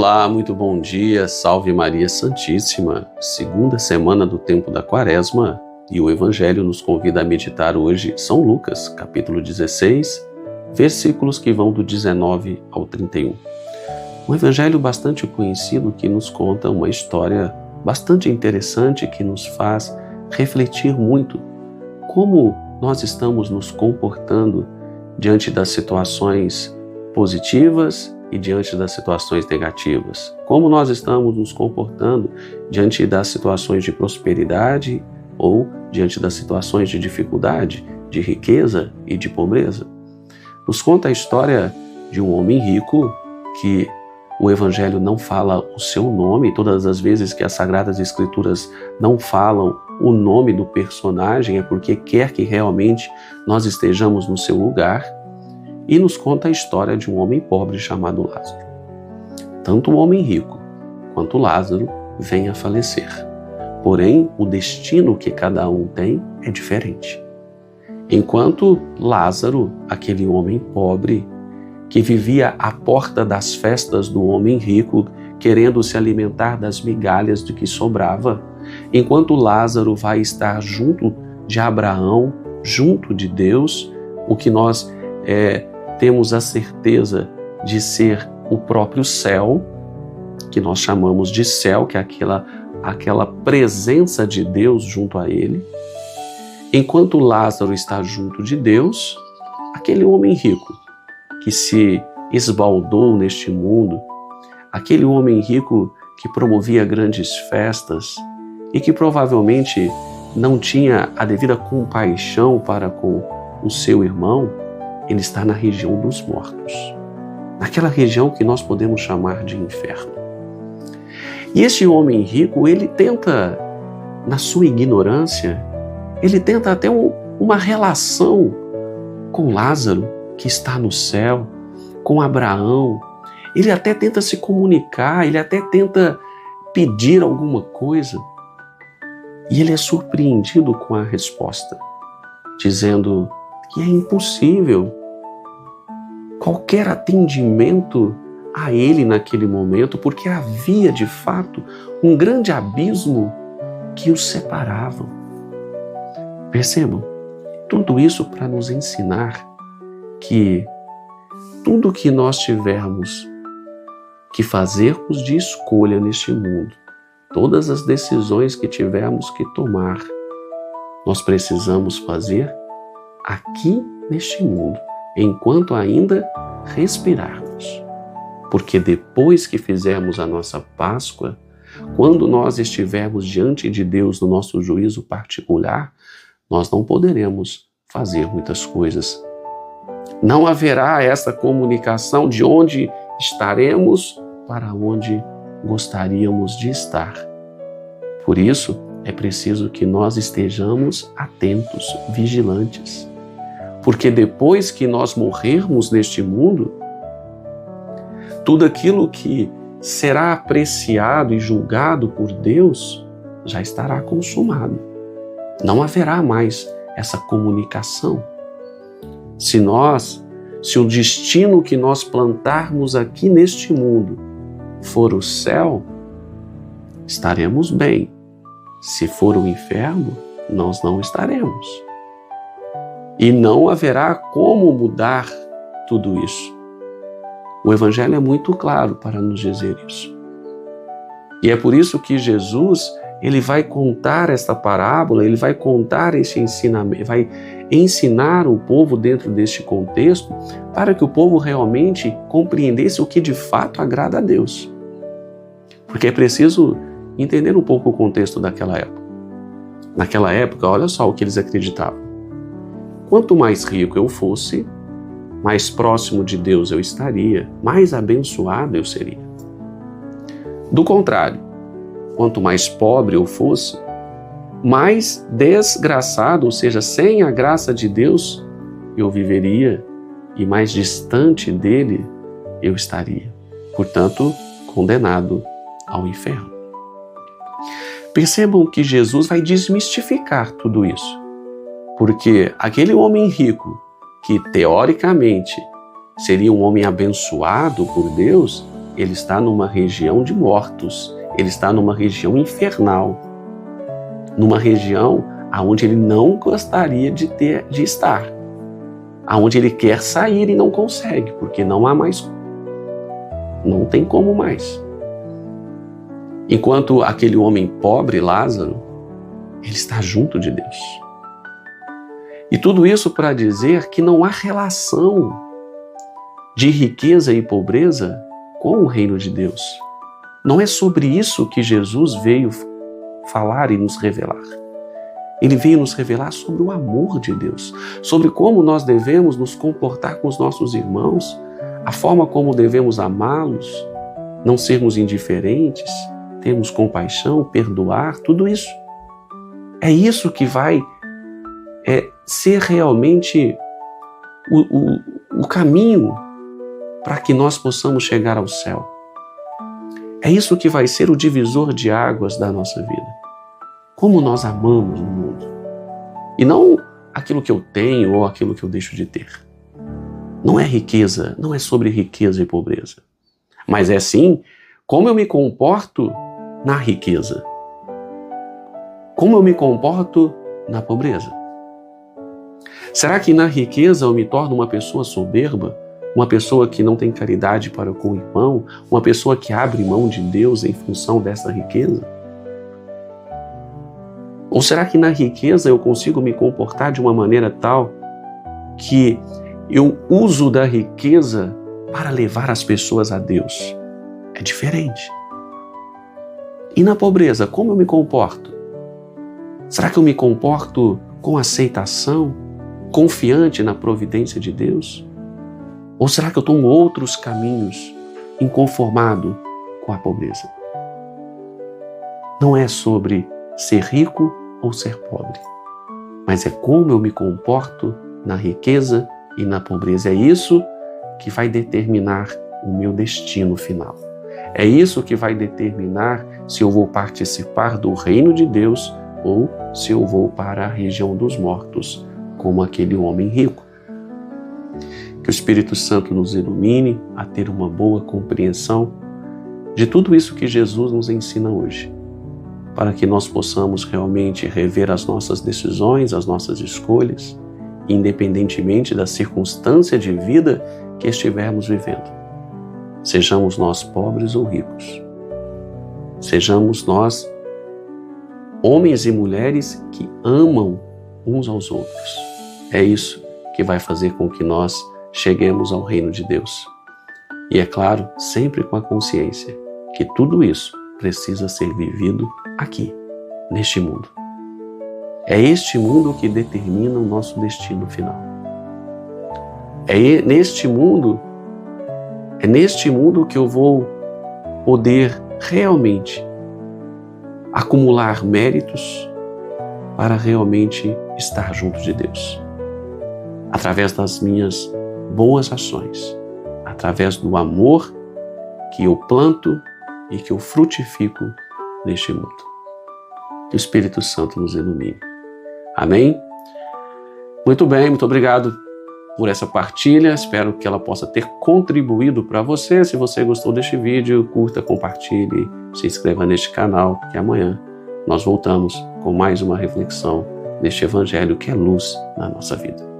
Olá, muito bom dia, salve Maria Santíssima, segunda semana do tempo da Quaresma, e o Evangelho nos convida a meditar hoje São Lucas, capítulo 16, versículos que vão do 19 ao 31. Um evangelho bastante conhecido que nos conta uma história bastante interessante que nos faz refletir muito como nós estamos nos comportando diante das situações positivas e diante das situações negativas. Como nós estamos nos comportando diante das situações de prosperidade ou diante das situações de dificuldade, de riqueza e de pobreza. Nos conta a história de um homem rico que o Evangelho não fala o seu nome. Todas as vezes que as Sagradas Escrituras não falam o nome do personagem é porque quer que realmente nós estejamos no seu lugar. E nos conta a história de um homem pobre chamado Lázaro. Tanto o homem rico quanto Lázaro vêm a falecer. Porém, o destino que cada um tem é diferente. Enquanto Lázaro, aquele homem pobre, que vivia à porta das festas do homem rico, querendo se alimentar das migalhas de que sobrava, enquanto Lázaro vai estar junto de Abraão, junto de Deus, o que nós temos a certeza de ser o próprio céu, que nós chamamos de céu, que é aquela presença de Deus junto a ele. Enquanto Lázaro está junto de Deus, aquele homem rico que se esbaldou neste mundo, aquele homem rico que promovia grandes festas e que provavelmente não tinha a devida compaixão para com o seu irmão, ele está na região dos mortos, naquela região que nós podemos chamar de inferno. E esse homem rico, ele tenta, na sua ignorância, ele tenta até uma relação com Lázaro, que está no céu, com Abraão. Ele até tenta se comunicar, ele até tenta pedir alguma coisa. E ele é surpreendido com a resposta, dizendo que é impossível qualquer atendimento a ele naquele momento, porque havia de fato um grande abismo que os separava. Percebam, tudo isso para nos ensinar que tudo que nós tivermos que fazermos de escolha neste mundo, todas as decisões que tivermos que tomar, nós precisamos fazer aqui neste mundo, enquanto ainda respirarmos. Porque depois que fizermos a nossa Páscoa, quando nós estivermos diante de Deus no nosso juízo particular, nós não poderemos fazer muitas coisas. Não haverá essa comunicação de onde estaremos para onde gostaríamos de estar. Por isso, é preciso que nós estejamos atentos, vigilantes. Porque depois que nós morrermos neste mundo, tudo aquilo que será apreciado e julgado por Deus já estará consumado. Não haverá mais essa comunicação. Se o destino que nós plantarmos aqui neste mundo for o céu, estaremos bem. Se for o inferno, nós não estaremos. E não haverá como mudar tudo isso. O Evangelho é muito claro para nos dizer isso. E é por isso que Jesus, ele vai contar esta parábola, ele vai contar esse ensinamento, vai ensinar o povo dentro deste contexto para que o povo realmente compreendesse o que de fato agrada a Deus. Porque é preciso entender um pouco o contexto daquela época. Naquela época, olha só o que eles acreditavam. Quanto mais rico eu fosse, mais próximo de Deus eu estaria, mais abençoado eu seria. Do contrário, quanto mais pobre eu fosse, mais desgraçado, ou seja, sem a graça de Deus, eu viveria e mais distante dele eu estaria. Portanto, condenado ao inferno. Percebam que Jesus vai desmistificar tudo isso. Porque aquele homem rico, que teoricamente seria um homem abençoado por Deus, ele está numa região de mortos, ele está numa região infernal, numa região aonde ele não gostaria de estar, aonde ele quer sair e não consegue, porque não há mais, não tem como mais. Enquanto aquele homem pobre, Lázaro, ele está junto de Deus. E tudo isso para dizer que não há relação de riqueza e pobreza com o reino de Deus. Não é sobre isso que Jesus veio falar e nos revelar. Ele veio nos revelar sobre o amor de Deus, sobre como nós devemos nos comportar com os nossos irmãos, a forma como devemos amá-los, não sermos indiferentes, termos compaixão, perdoar, tudo isso. É isso que vai ser realmente o caminho para que nós possamos chegar ao céu. É isso que vai ser o divisor de águas da nossa vida. Como nós amamos o mundo. E não aquilo que eu tenho ou aquilo que eu deixo de ter. Não é riqueza, não é sobre riqueza e pobreza. Mas é sim como eu me comporto na riqueza. Como eu me comporto na pobreza. Será que na riqueza eu me torno uma pessoa soberba? Uma pessoa que não tem caridade para com o irmão? Uma pessoa que abre mão de Deus em função dessa riqueza? Ou será que na riqueza eu consigo me comportar de uma maneira tal que eu uso da riqueza para levar as pessoas a Deus? É diferente. E na pobreza, como eu me comporto? Será que eu me comporto com aceitação, confiante na providência de Deus? Ou será que eu tomo outros caminhos, inconformado com a pobreza? Não é sobre ser rico ou ser pobre, mas é como eu me comporto na riqueza e na pobreza. É isso que vai determinar o meu destino final. É isso que vai determinar se eu vou participar do reino de Deus ou se eu vou para a região dos mortos, como aquele homem rico. Que o Espírito Santo nos ilumine a ter uma boa compreensão de tudo isso que Jesus nos ensina hoje, para que nós possamos realmente rever as nossas decisões, as nossas escolhas, independentemente da circunstância de vida que estivermos vivendo. Sejamos nós pobres ou ricos. Sejamos nós homens e mulheres que amam uns aos outros. É isso que vai fazer com que nós cheguemos ao reino de Deus. E é claro, sempre com a consciência que tudo isso precisa ser vivido aqui, neste mundo. É este mundo que determina o nosso destino final. É neste mundo que eu vou poder realmente acumular méritos para realmente estar junto de Deus. Através das minhas boas ações, através do amor que eu planto e que eu frutifico neste mundo. Que o Espírito Santo nos ilumine. Amém? Muito bem, muito obrigado por essa partilha. Espero que ela possa ter contribuído para você. Se você gostou deste vídeo, curta, compartilhe, se inscreva neste canal, porque amanhã nós voltamos com mais uma reflexão neste Evangelho que é luz na nossa vida.